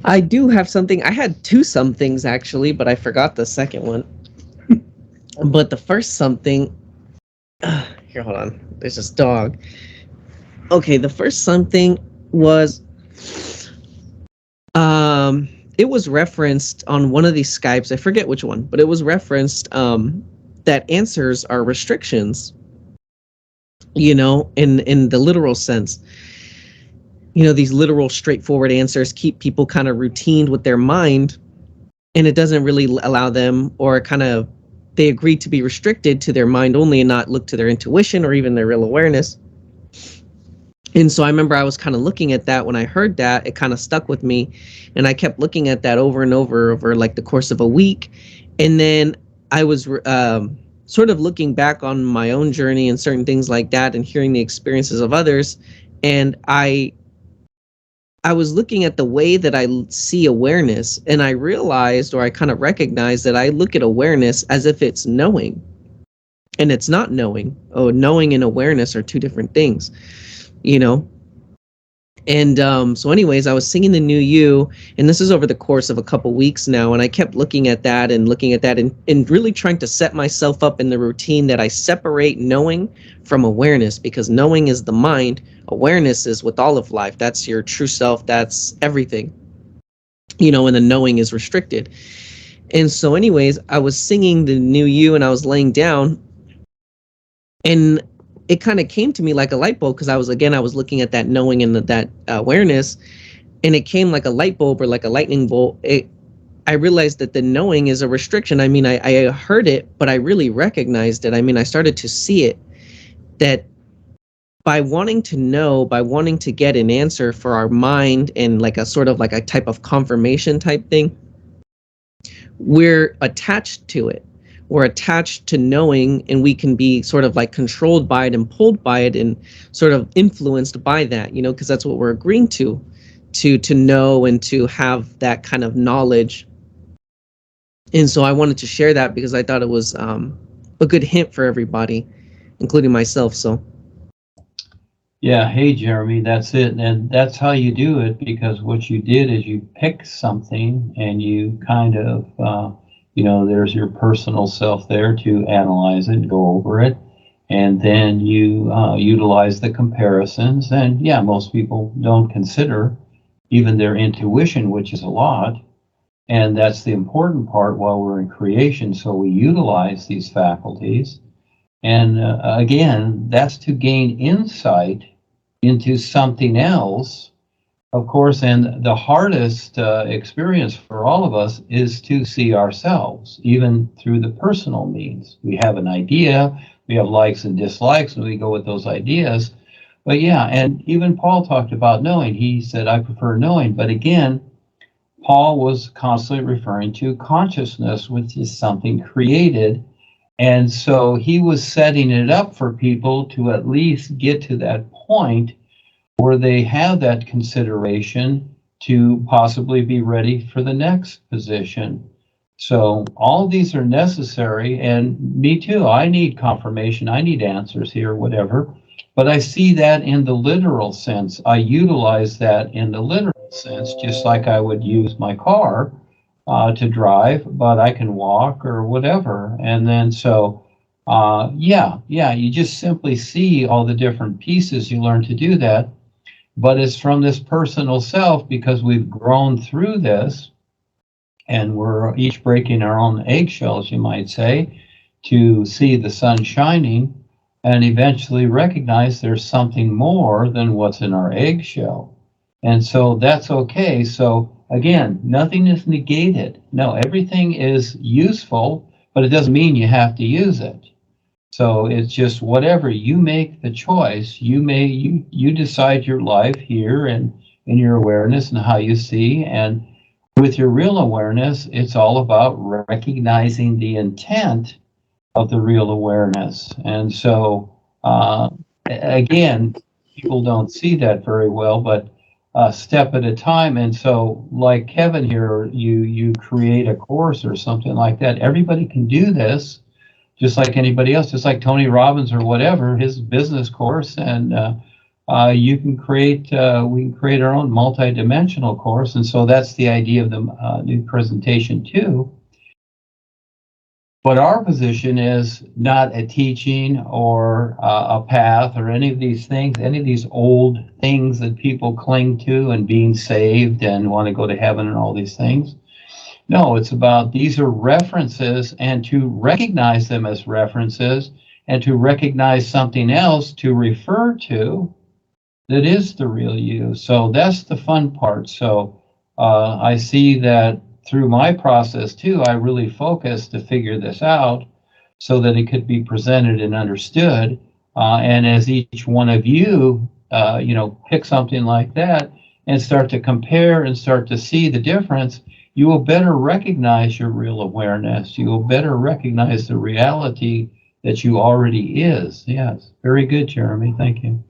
I do have something. I had two somethings actually, but I forgot the second one. But the first something, here, hold on. There's this dog. Okay, the first something was, it was referenced on one of these Skypes. I forget which one, but it was referenced that answers are restrictions. In the literal sense. These literal, straightforward answers keep people kind of routined with their mind, and it doesn't really allow them, or kind of, they agree to be restricted to their mind only and not look to their intuition or even their real awareness. And so I remember I was kind of looking at that when I heard that. It kind of stuck with me, and I kept looking at that over and over like the course of a week. And then I was sort of looking back on my own journey and certain things like that, and hearing the experiences of others. And I was looking at the way that I see awareness, and I realized, or I kind of recognized, that I look at awareness as if it's knowing, and it's not knowing. Oh, knowing and awareness are two different things, And so anyways, I was singing the NUUU, and this is over the course of a couple weeks now, and I kept looking at that and really trying to set myself up in the routine that I separate knowing from awareness, because knowing is the mind, awareness is with all of life. That's your true self, that's everything, and the knowing is restricted. And so anyways, I was singing the NUUU, and I was laying down, and it kind of came to me like a light bulb, because I was looking at that knowing and that awareness, and it came like a light bulb or like a lightning bolt. I realized that the knowing is a restriction. I mean, I heard it, but I really recognized it. I mean, I started to see it, that by wanting to know, by wanting to get an answer for our mind, and like a sort of like a type of confirmation type thing, we're attached to it. We're attached to knowing, and we can be sort of like controlled by it and pulled by it and sort of influenced by that, because that's what we're agreeing to know and to have that kind of knowledge. And so I wanted to share that because I thought it was a good hint for everybody, including myself. So. Yeah. Hey, Jeremy, that's it. And that's how you do it, because what you did is you picked something and you kind of, there's your personal self there to analyze it, go over it, and then you utilize the comparisons. And yeah, most people don't consider even their intuition, which is a lot. And that's the important part while we're in creation. So we utilize these faculties. And again, that's to gain insight into something else. Of course, and the hardest experience for all of us is to see ourselves, even through the personal means. We have an idea, we have likes and dislikes, and we go with those ideas. But yeah, and even Paul talked about knowing. He said, I prefer knowing. But again, Paul was constantly referring to consciousness, which is something created. And so he was setting it up for people to at least get to that point where they have that consideration to possibly be ready for the next position. So all these are necessary, and me too, I need confirmation, I need answers here, whatever, but I see that in the literal sense. I utilize that in the literal sense, just like I would use my car to drive, but I can walk or whatever. And then so, you just simply see all the different pieces. You learn to do that. But it's from this personal self, because we've grown through this, and we're each breaking our own eggshells, you might say, to see the sun shining and eventually recognize there's something more than what's in our eggshell. And so that's okay. So again, nothing is negated. No, everything is useful, but it doesn't mean you have to use it. So it's just whatever, you make the choice. You decide your life here and in your awareness and how you see. And with your real awareness, it's all about recognizing the intent of the real awareness. And so, again, people don't see that very well, but a step at a time. And so, like Kevin here, you create a course or something like that. Everybody can do this, just like anybody else, just like Tony Robbins or whatever, his business course. And you can create, we can create our own multi-dimensional course. And so that's the idea of the new presentation too. But our position is not a teaching or a path or any of these things, any of these old things that people cling to and being saved and want to go to heaven and all these things. No, it's about these are references, and to recognize them as references and to recognize something else to refer to that is the real you. So that's the fun part. So I see that through my process too, I really focused to figure this out so that it could be presented and understood. And as each one of you, pick something like that and start to compare and start to see the difference, you will better recognize your real awareness. You will better recognize the reality that you already is. Yes, very good, Jeremy. Thank you.